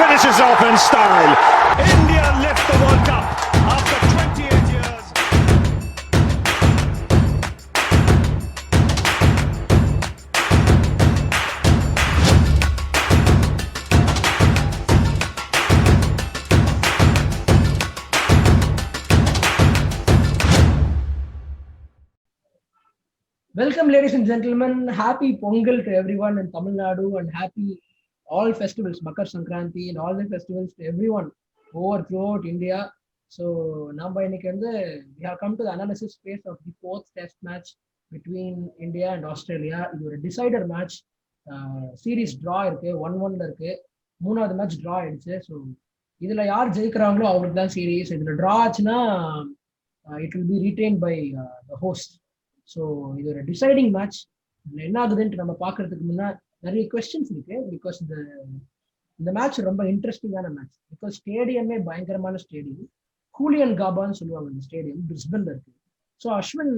finishes off in style. India lift the World Cup after 28 years. Welcome, ladies and gentlemen. Happy Pongal to everyone in Tamil Nadu and happy all festivals, Makar Sankranti and all the festivals to everyone over throughout India. So, we have come to the analysis phase of the fourth test match between India and Australia. It was a decider match. Series draw இருக்கு 1-1 இருக்கு. மூணாவது match draw ஆயிடுச்சு. So இதுல யார் ஜெயிக்கிறாங்களோ அவங்களுக்கு தான் series. இதுல draw ஆச்சுன்னா it will be retained by the host. So இது ஒரு டிசைடிங் மேட்ச். என்ன ஆகுதுன்ட்டு நம்ம பார்க்கறதுக்கு முன்னா நிறைய கொஸ்டின்ஸ் இருக்கு. பிகாஸ் இந்த மேட்ச் ரொம்ப இன்ட்ரெஸ்டிங்கான மேட்ச். பிகாஸ் ஸ்டேடியமே பயங்கரமான ஸ்டேடியம். ஹூலியன் காபான்னு சொல்லுவாங்க இந்த ஸ்டேடியம், பிரிஸ்பன்ல இருக்கு. ஸோ அஸ்வின்,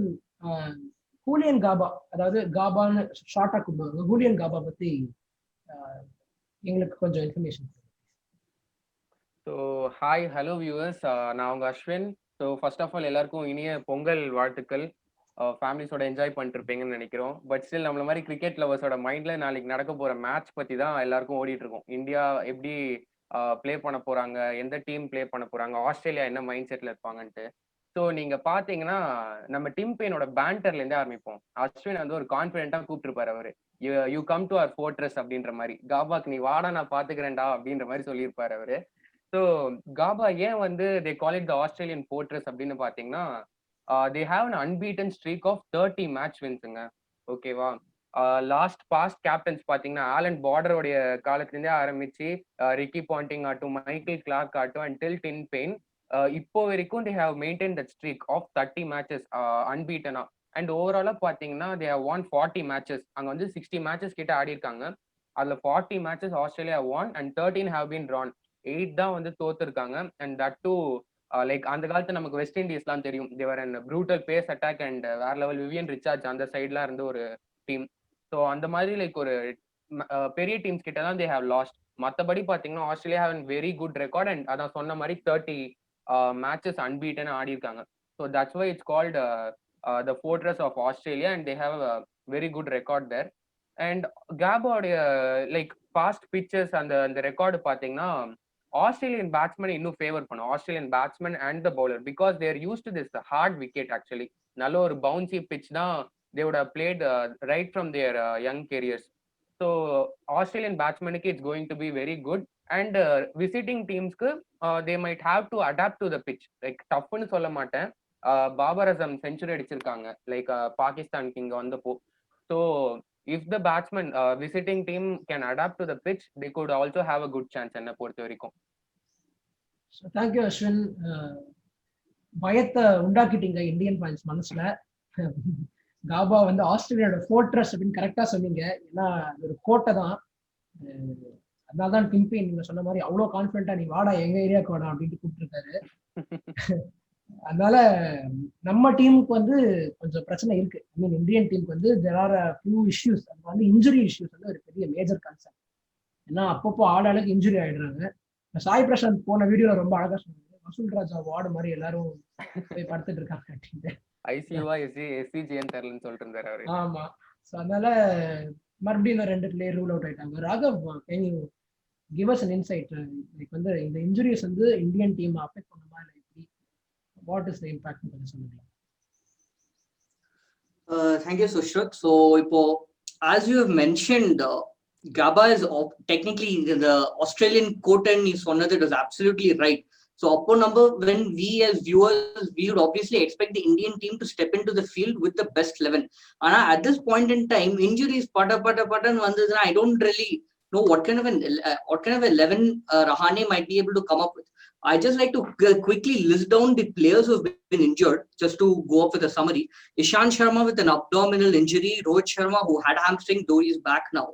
ஹூலியன் காபா, அதாவது காபான்னு ஷார்ட்டா கூப்பிடுவாங்க, ஹூலியன் காபா பத்தி எங்களுக்கு கொஞ்சம் information. So hi, hello viewers, நான் உங்க Ashwin. So first of all எல்லாருக்கும் இனிய பொங்கல் வாழ்த்துக்கள். ஃபேமிலிஸோட என்ஜாய் பண்ணிட்டு இருப்பீங்கன்னு நினைக்கிறோம். பட் ஸ்டில் நம்மள மாதிரி கிரிக்கெட் லவர்ஸோட மைண்ட்ல நாளைக்கு நடக்க போற மேட்ச் பத்தி தான் எல்லாருக்கும் ஓடிட்டு இருக்கும். இந்தியா எப்படி பிளே பண்ண போறாங்க, எந்த டீம் பிளே பண்ண போறாங்க, ஆஸ்திரேலியா என்ன மைண்ட் செட்ல இருப்பாங்கன்ட்டு. ஸோ நீங்க பாத்தீங்கன்னா நம்ம டிம் பெயினோட பேண்டர்ல இருந்தே ஆரம்பிப்போம். அஸ்வின் வந்து ஒரு கான்பிடென்ட்டா கூப்பிட்டுருப்பாரு அவரு. You come to our fortress அப்படின்ற மாதிரி. காபாக்கு நீ வாடா, நான் பாத்துக்கிறேன்டா அப்படின்ற மாதிரி சொல்லியிருப்பாரு அவரு. ஸோ காபா ஏன் வந்து they call it the Australian fortress அப்படின்னு பாத்தீங்கன்னா, they have an unbeaten streak of 30 match wins-ங்க. ஓகேவா? லாஸ்ட் பாஸ்ட் கேப்டன்ஸ் பாத்தீங்கன்னா ஆலன் பார்டரோடைய காலத்துல இருந்தே ஆரம்பிச்சு ரிக்கி பாண்டிங் ஆட்டும், மைக்கேல் கிளார்க் ஆட்டும் அண்டில் டிம் பெயின், இப்போ வரைக்கும் they have maintained that streak of 30 matches unbeaten-ஆ. And ஓவராலா பாத்தீங்கன்னா they have won 40 matches. அங்க வந்து 60 matches கிட்ட ஆடி இருக்காங்க. அதுல 40 matches Australia won and 13 have been drawn. 8 தான் வந்து தோத்துருக்காங்க. அண்ட் தட் டூ லைக் அந்த காலத்துல நமக்கு வெஸ்ட் இண்டீஸ்லாம் தெரியும். Their and brutal pace attack and வேற லெவல் விவியன் ரிச்சார்ஜ் அந்த சைட்லாம் இருந்து ஒரு டீம். ஸோ அந்த மாதிரி லைக் ஒரு பெரிய டீம்ஸ் கிட்ட தான் தே ஹேவ் லாஸ்ட். மற்றபடி பார்த்தீங்கன்னா Australia have very good record and அதான் சொன்ன மாதிரி 30 மேட்சஸ் அன்பீட்டன் ஆடி இருக்காங்க. So that's why it's called the fortress of Australia and they have very good record there. And கேபோடைய லைக் பாஸ்ட் பிக்சர்ஸ் அந்த record பார்த்தீங்கன்னா ஆஸ்திரேலியன் பேட்ஸ்மேன் இன்னும் favour பண்ணும், Australian batsman and the bowler, because they're used to this hard wicket. Actually நல்ல ஒரு bouncy pitch தான் they would have played right from their young careers. So Australian பேட்ஸ்மேனுக்கு it's going to be very good. And visiting டீம்ஸ்க்கு they might have to adapt to the pitch. Like டஃப்னு சொல்ல மாட்டேன், Babar Azam century அடிச்சிருக்காங்க like பாகிஸ்தானுக்கு இங்க வந்தப்போ. So if the batsman visiting team can adapt to the pitch, they could also have a good chance என்ன பொறுத்த வரைக்கும். So thank you Ashwin. பயத்தை உண்டாக்கிட்டீங்க இந்தியன் ஃபேன்ஸ் மனசுல. காபா வந்து ஆஸ்திரேலியாவோட ஃபோர்ட்ரஸ் அப்படின்னு கரெக்டா சொன்னீங்க. ஏன்னா ஒரு கோட்டை தான். அதனால தான் டிம் பெயின் நீங்க சொன்ன மாதிரி அவ்வளோ கான்ஃபிடென்ட்டா நீ வாடா எங்க ஏரியாவுக்கு வாடா அப்படின்ட்டு கூப்பிட்டுருக்காரு. அதனால நம்ம டீமுக்கு வந்து கொஞ்சம் பிரச்சனை இருக்கு. ஐ மீன் இந்தியன் டீமுக்கு வந்து there are a few issues. அது வந்து இன்ஜுரி இஷ்யூஸ் வந்து ஒரு பெரிய மேஜர் கன்சர்ன். ஏன்னா அப்பப்போ ஆளுக்கு இன்ஜுரி ஆயிடுறாங்க. சாய் பிரசாந்த் போன வீடியோல ரொம்ப அழகா சொன்னாங்க, வசூல் ராஜா வார்டு மாதிரி எல்லாரும் போய் படுத்துட்டு இருக்காங்க அப்படின்னு. ஐசியூவா எஸ்சிஜின்னு தெரியலன்னு சொல்லிட்டு இருந்தாரு அவரு. ஆமா. ஸோ அதனால மறுபடியும் 2 பிளேயர் ரூல் அவுட் ஆயிட்டாங்க. Raghav, can you give us an insight? Like வந்து இந்த இன்ஜுரிஸ் வந்து இந்தியன் டீம் அஃபெக்ட் பண்ண மாதிரி what is the impact of this? Thank you, Sushruth. So, as you have mentioned, Gaba is technically the Australian quotient is one that is absolutely right. So, upon number, when we as viewers, we would obviously expect the Indian team to step into the field with the best 11. And at this point in time, injuries, I don't really know what kind of 11 Rahane might be able to come up with. I just like to quickly list down the players who have been injured, just to go up with a summary. Ishant Sharma with an abdominal injury. Rohit Sharma, who had hamstring, though he is back now.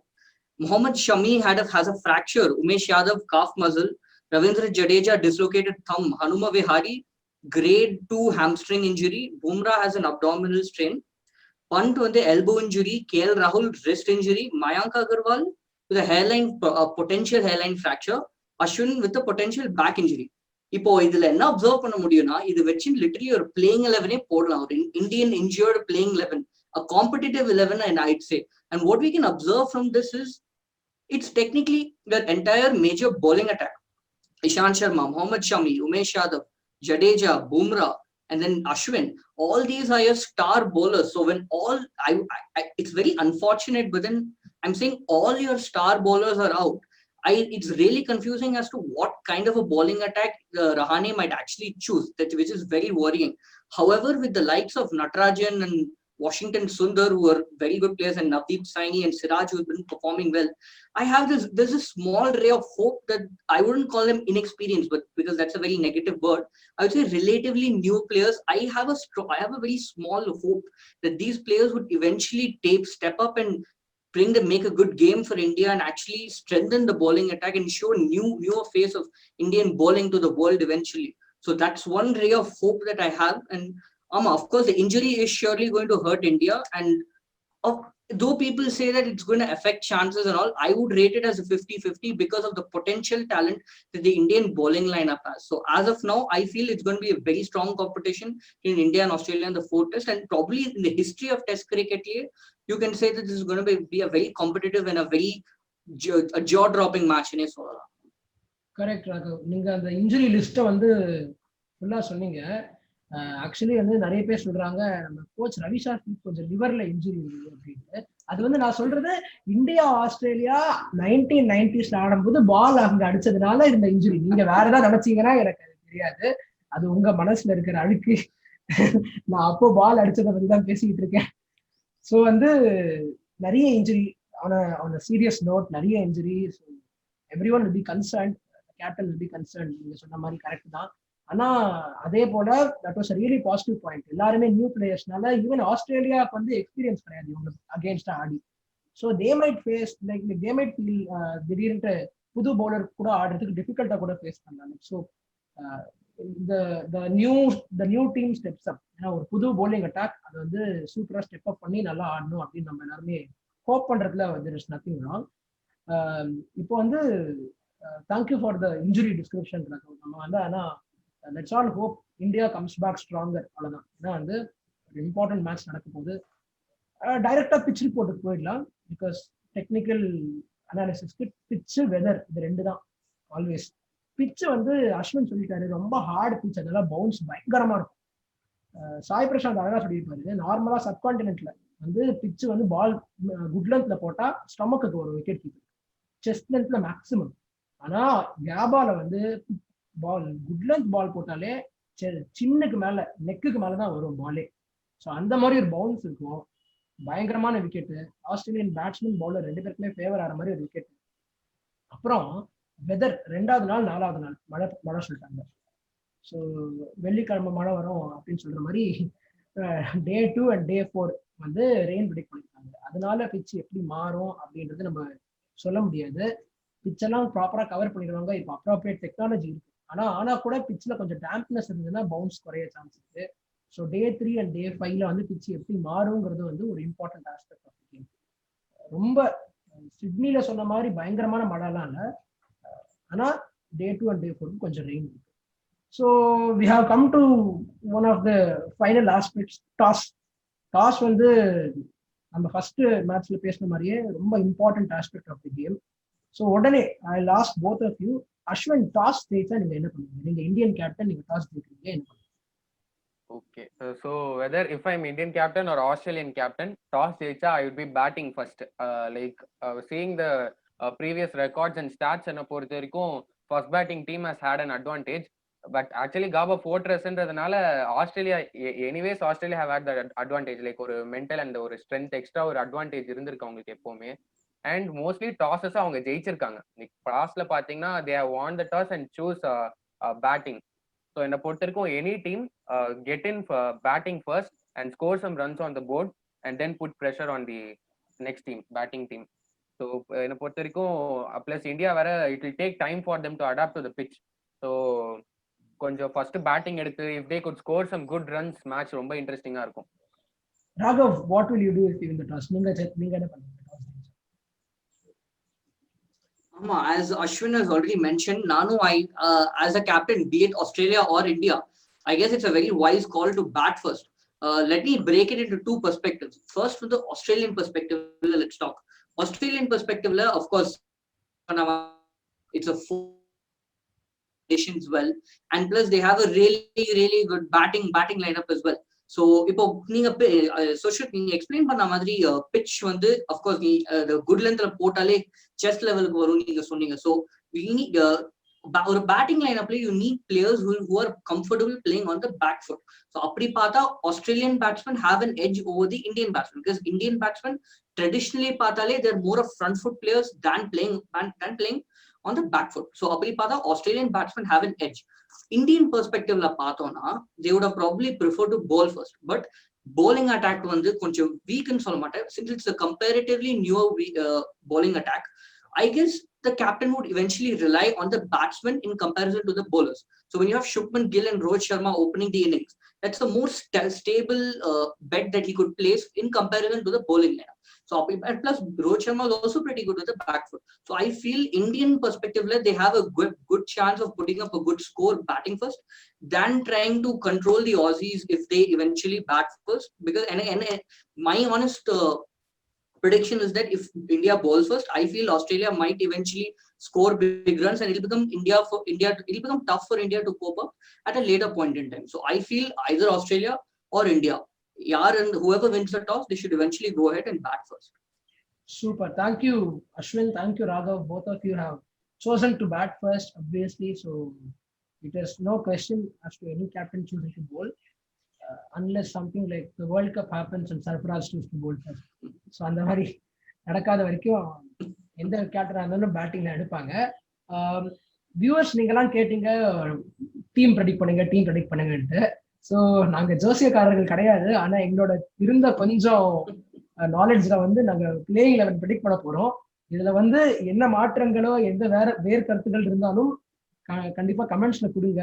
Mohammad Shami has a fracture. Umesh Yadav, calf muscle. Ravindra Jadeja, dislocated thumb. Hanuma Vihari, grade 2 hamstring injury. Bumrah has an abdominal strain. Pant with the elbow injury. KL Rahul, wrist injury. Mayank Agarwal with a potential hairline fracture. Ashwin with a potential back injury. இப்போ இதுல என்ன observe பண்ண முடியும்னா இது வச்சு literally ஒரு playing 11 போடலாம், ஒரு Indian இன்ஜியர்டு playing 11, a competitive 11 and I'd say. And what we can observe from this is it's technically the entire major bowling attack. Ishant Sharma, Mohammad Shami, Umesh Yadav, Jadeja, Bumrah, and then Ashwin, all these are your star bowlers. So when all it's very unfortunate, but then I'm saying all your star bowlers are out. It's really confusing as to what kind of a bowling attack Rahane might actually choose, which is very worrying. However, with the likes of Natarajan and Washington Sundar, who are very good players, and Navdeep Saini and Siraj, who've been performing well, there's a small ray of hope that I wouldn't call them inexperienced, but because that's a very negative word, I would say relatively new players. I have a very small hope that these players would eventually step up and make a good game for India and actually strengthen the bowling attack and show a newer face of Indian bowling to the world eventually. So that's one ray of hope that I have. And of course, the injury is surely going to hurt India. And though people say that it's going to affect chances and all, I would rate it as a 50-50 because of the potential talent that the Indian bowling lineup has. So as of now, I feel it's going to be a very strong competition in India and Australia in the 4th test, and probably in the history of test cricket, you can say that this is going to be a very competitive and a very jaw-dropping match in Sola. Correct, Raghav. நீங்க அந்த injury லிஸ்ட்டை வந்து ஃபுல்லா சொன்னீங்க. Actually வந்து நிறைய பேர் சொல்றாங்க நம்ம கோச் ரவி சாஸ்திரி கொஞ்சம் லிவர்ல இன்ஜுரி இருக்குது அப்படின்னு. அது வந்து நான் சொல்றது இந்தியா ஆஸ்திரேலியா 1990s ஆடும்போது பால் அங்க அடிச்சதுனால இந்த இன்ஜுரி. நீங்க வேற ஏதாவது நினைச்சீங்கன்னா எனக்கு அது தெரியாது, அது உங்க மனசுல இருக்கிற அழுக்கு. நான் அப்போ பால் அடிச்சதை பத்தி தான் பேசிக்கிட்டு இருக்கேன். ஸோ வந்து நிறைய இன்ஜுரி ஆன் சீரியஸ் நோட், நிறைய injury. Everyone will be concern, captain will be concern. நீங்க சொன்ன மாதிரி கரெக்ட் தான். ஆனா அதே போல that was really positive point. எல்லாருமே நியூ பிளேயர்ஸ்னால ஈவன் ஆஸ்திரேலியாவுக்கு வந்து எக்ஸ்பீரியன்ஸ் கிடையாது இவங்க அகேன்ஸ்டா ஆடி. So they might face they might feel திடீர்னு புது பவுலர் கூட ஆடுறதுக்கு டிஃபிகல்ட்டா கூட ஃபேஸ் பண்ணாங்க. So the new team steps up. ஏன்னா ஒரு புது bowling attack அது வந்து சூப்பரா ஸ்டெப் அப் பண்ணி நல்லா ஆடணும் அப்படின்னு நம்ம எல்லாருமே ஹோப் பண்றதுல there is nothing wrong. இப்போ வந்து thank you for the injury description. நம்ம வந்து ஆனா let's all hope India comes back stronger, அவ்வளவுதான். ஏன்னா வந்து ஒரு இம்பார்ட்டன்ட் மேட்ச் நடக்க போகுது. டைரக்டா பிச் ரிப்போர்ட்டுக்கு போயிடலாம். பிகாஸ் டெக்னிக்கல் அனாலிசிஸ்க்கு பிச்சு வெதர் இது ரெண்டு தான் ஆல்வேஸ். பிச்சு வந்து அஸ்வின் சொல்லிட்டாரு ரொம்ப ஹார்ட் பிச், அதெல்லாம் பவுன்ஸ் பயங்கரமா இருக்கும். சாய் பிரசாந்த் அழகா சொல்லியிருப்பாரு, நார்மலா சப்கான்டினென்ட்ல வந்து பிச்சு வந்து பால் குட் லென்த்ல போட்டா ஸ்டொமக்கு ஒரு விக்கெட் கீப்பர், செஸ்ட் லென்த்ல மேக்சிமம். ஆனா கேபால வந்து பால் குட் லென்த் பால் போட்டாலே சின்னுக்கு மேல நெக்குக்கு மேலதான் வரும் பாலே. ஸோ அந்த மாதிரி ஒரு பவுன்ஸ் இருக்கும், பயங்கரமான விக்கெட்டு. ஆஸ்திரேலியன் பேட்ஸ்மேன் பவுலர் ரெண்டு பேருக்குமே ஃபேவர் ஆகிற மாதிரி ஒரு விக்கெட். அப்புறம் வெதர் 2வது நாள் 4வது நாள் மழை சொல்லிட்டாங்க. ஸோ வெள்ளிக்கிழமை மழை வரும் அப்படின்னு சொல்ற மாதிரி Day 2 and Day 4 வந்து ரெயின் ப்ரெடிக்ட் பண்ணிருக்காங்க. அதனால பிச் எப்படி மாறும் அப்படின்றது நம்ம சொல்ல முடியாது. பிச்செல்லாம் ப்ராப்பரா கவர் பண்ணிடுவாங்க, இப்போ அப்ராப்ரியேட் டெக்னாலஜி இருக்கு. ஆனா கூட பிச்சில் கொஞ்சம் டேம்ப்னஸ் இருந்ததுன்னா பவுன்ஸ் குறைய சான்ஸ் இருக்கு. ஸோ Day 3 and Day 5 வந்து பிச்சு எப்படி மாறுங்கிறது வந்து ஒரு இம்பார்ட்டன்ட் ஆஸ்பெக்ட் ஆஃப் கேம். ரொம்ப சிட்னில சொன்ன மாதிரி பயங்கரமான மழைலாம் இல்லை, ஆனா Day 2 and Day 4 கொஞ்சம் ரெயின் இருக்கு. So we have come to one of the final aspects, toss வந்து நம்ம ஃபர்ஸ்ட் மேட்ச்ல பேசின மாதிரியே ரொம்ப important aspect of the game. So உடனே ஐ லாஸ்ட் both of you. Ashwin, toss ஜெயிச்சா நீங்க என்ன பண்ணுவீங்க? நீங்க இந்தியன் கேப்டன், நீங்க டாஸ் ஜெயிக்கிறீங்க, என்ன பண்ணுவீங்க? Okay, so whether if I'm Indian captain or Australian captain, toss jeicha, I would be batting first. Seeing the previous records and stats and பொறுத்த வரைக்கும் first batting team has had an advantage, but actually Gaba fortressன்றதுனால Australia anyways Australia have had that advantage, like ஒரு mental and ஒரு strength extra ஒரு advantage இருந்திருக்கு அவங்களுக்கு எப்பவுமே. And mostly tosses அவங்க ஜெயிச்சிருக்காங்க. டாஸ்ல பாத்தீங்கன்னா they have won the toss and choose batting. So என்னை பொறுத்த வரைக்கும் any team get in batting first and score some runs on the board and then put pressure on the next team, batting team. So என்னை பொறுத்த வரைக்கும் plus India வேற it will take time for them to adapt to the pitch. So கொஞ்சம் first batting எடுத்து if they could score some good runs, match ரொம்ப இன்ட்ரெஸ்டிங்கா இருக்கும். Raghav, what will you do if you win the toss? நீங்க என்ன பண்ணுவீங்க? As Ashwin has already mentioned, Nanu, as a captain, be it Australia or India, I guess it's a very wise call to bat first. Let me break it into two perspectives. First, from the Australian perspective, let's talk. Australian perspective, of course, it's a nations well, and plus they have a really good batting lineup as well. So இப்போ நீங்க social நீங்க explain பண்ண மாதிரி pitch வந்து of course நீ good லென்த்ல போட்டாலே chess லெவலுக்கு வரும் நீங்க சொன்னீங்க. ஸோ ஒரு பேட்டிங் லைனப்ல you need players who are comfortable playing on the back foot. So அப்படி பார்த்தா Australian batsman have an edge over the Indian batsmen, because Indian batsmen traditionally பார்த்தாலே they're more of front foot players than playing on the back foot. So அப்படி பார்த்தா Australian batsmen have an edge. Indian perspectiveல பார்த்தோம்னா they would have probably preferred to bowl first, but bowling attack வந்து கொஞ்சம் weakன்னு சொல்ல மாட்டேன், since it's a comparatively newer bowling attack. I guess the captain would eventually rely on the batsmen in comparison to the bowlers. So when you have Shubman Gill and Rohit Sharma opening the innings, that's a more stable bet that he could place in comparison to the bowling lineup. So and plus Rohit Sharma is also pretty good with the back foot. So I feel Indian perspective, they have a good chance of putting up a good score batting first than trying to control the Aussies if they eventually bat first. Because and my honest prediction is that if India bowls first, I feel Australia might eventually score big runs, and it'll become tough for India to cope up at a later point in time. So I feel either Australia or India, and whoever wins the toss, they should eventually go ahead and bat first. Super. Thank you, Ashwin. Thank you, Raghav. Both of you have chosen to bat first, obviously. So it is no question as to any captain choosing to bowl, unless something like the World Cup happens and Sarfaraz chooses to bowl first. So அந்த மாதிரி நடக்காத வரைக்கும் எந்த கேப்டனா இருந்தாலும் பேட்டிங்ல எடுப்பாங்க. Viewers நீங்கெல்லாம் கேட்டீங்க டீம் ப்ரெடிக்ட் பண்ணுங்கன்ட்டு. ஸோ நாங்க ஜோசியக்காரர்கள் கிடையாது, ஆனா எங்களோட இருந்த கொஞ்சம் நாலேஜ்ல வந்து நாங்க பிளேயிங் 11 ப்ரெடிக்ட் பண்ண போறோம். இதுல வந்து என்ன மாற்றங்களோ எந்த வேறு கருத்துக்கள் இருந்தாலும் கண்டிப்பா கமெண்ட்ஸ்ல கொடுங்க.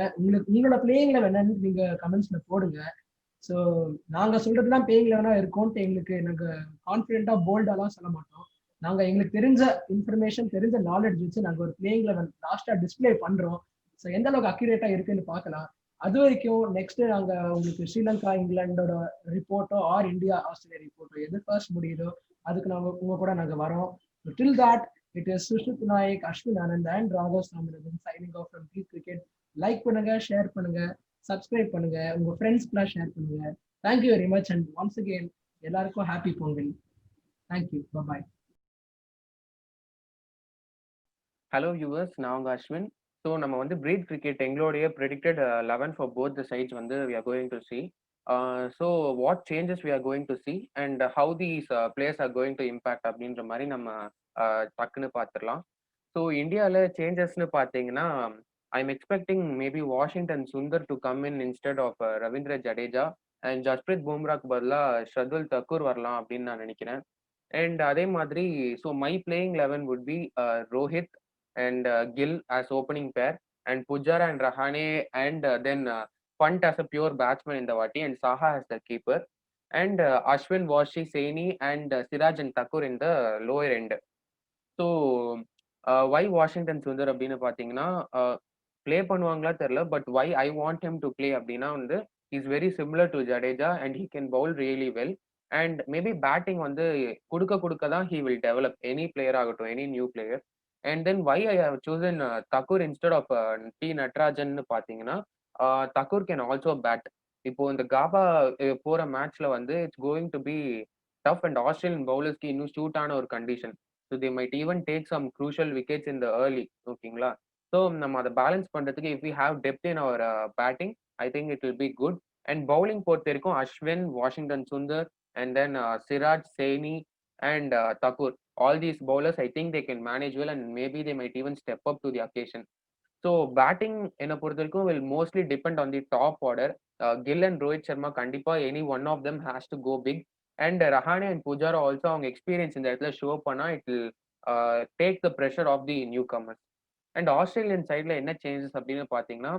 உங்களோட பிளேயிங் 11 என்னன்னு நீங்க கமெண்ட்ஸ்ல போடுங்க. ஸோ நாங்க சொல்றதுலாம் பிளேயிங் 11 இருக்கும்ட்டு எங்களுக்கு நாங்க கான்ஃபிடென்ட்டா போல்டாலாம் சொல்ல மாட்டோம். நாங்க எங்களுக்கு தெரிஞ்ச இன்ஃபர்மேஷன், தெரிஞ்ச நாலேஜ் வச்சு நாங்க ஒரு பிளேயிங் 11 லாஸ்டா டிஸ்பிளே பண்றோம். ஸோ எந்த அளவுக்கு அக்யூரேட்டா இருக்குன்னு பார்க்கலாம். அது வரைக்கும் நெக்ஸ்ட் நாங்க உங்களுக்கு ஸ்ரீலங்கா இங்கிலாண்டோட ரிப்போர்ட்டோ ஆர் இந்தியா ஆஸ்திரேலியா ரிப்போர்ட்டோ எது ஃபர்ஸ்ட் முடியுதோ அதுக்கு நாங்க உங்க கூட நாங்க வரோம். Till that it is Sushmit Nayak, Ashwin Anand and Raghav Saminathan signing off from please cricket. Like பண்ணுங்க, ஷேர் பண்ணுங்க, சப்ஸ்கிரைப் பண்ணுங்க, உங்க ஃப்ரெண்ட்ஸ்க்குலாம் ஷேர் பண்ணுங்க. Thank you very much and once again எல்லாருக்கும் happy Pongal. Thank you, bye. Hello viewers, நான் உங்க அஸ்வின். ஸோ நம்ம வந்து பிரீட் கிரிக்கெட் எங்களுடைய predicted 11 for both the sides வந்து we are going to see. So what changes we are going to see and how these players are going to impact அப்படின்ற மாதிரி நம்ம டக்குன்னு பார்த்துடலாம். ஸோ இந்தியாவில் சேஞ்சஸ்ன்னு பார்த்தீங்கன்னா, I am expecting maybe Washington Sundar to come in instead of Ravindra Jadeja and Jasprit பும்ராக்கு பதிலாக ஷர்துல் தக்கூர் வரலாம் அப்படின்னு நான் நினைக்கிறேன். அண்ட் அதே மாதிரி so my playing 11 would be Rohit and Gill as opening pair, and Pujara and Rahane, and then Pant as a pure batsman in the Vati, and Saha as the keeper, and Ashwin, Washi, Saini, and Siraj and Thakur in the lower end. So why Washington Sundar அப்படினு பாத்தீங்கன்னா play பண்ணுவாங்களா தெரியல, but why I want him to play அப்படின்னா வந்து he's very similar to Jadeja and he can bowl really well, and maybe batting வந்து கொடுக்க தான் he will develop any player ஆகட்டும், any new player. And then why I have chosen Thakur instead of T Natarajan பாத்தீங்கன்னா, Thakur can also bat. இப்போ இந்த காபா போற மேட்ச்ல வந்து it's going to be tough and Australian பவுலர்ஸ்க்கு இன்னும் ஷூட் ஆன ஒரு condition. So they might even take some crucial wickets in the early. ஓகேங்களா? ஸோ நம்ம அதை பேலன்ஸ் பண்றதுக்கு if we have depth in our batting, I think it will be good. And bowling பொறுத்த வரைக்கும் Ashwin, Washington Sundar, and then Siraj, Saini, and Thakur. All these bowlers, I think they can manage well, and maybe they might even step up to the occasion. So batting என்ன பொறுத்தவரைக்கும் will mostly depend on the top order. Gill and Rohit Sharma கண்டிப்பா any one of them has to go big, and Rahane and Pujara also அவங்க experience இந்த இடத்துல show பண்ணா it will take the pressure of the newcomers. And Australian சைட்ல என்ன changes அப்படின்னு பாத்தீங்கன்னா,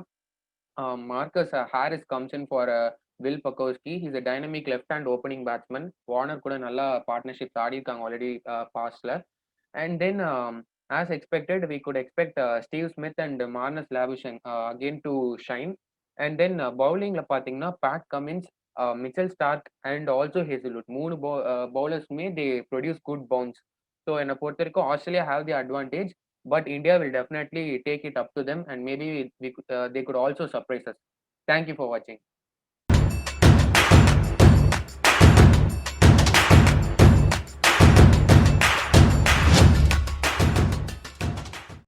Marcus Harris comes in for Will Pucovski. He's a dynamic left-hand opening batsman. Warner கூட நல்லா பார்ட்னர்ஷிப் ஆடி இருக்காங்க ஆல்ரெடி பாஸ்ட்ல. And then as expected, we could expect Steve Smith and Marnus Labuschagne again to shine. And then bowling la பாத்தீங்கன்னா Pat Cummins, Mitchell Stark and also Hazelwood மூணு bowlersமே they produce good bounce. So என்னை பொறுத்த வரைக்கும் Australia have the advantage, but India will definitely take it up to them and maybe they could also surprise us. Thank you for watching.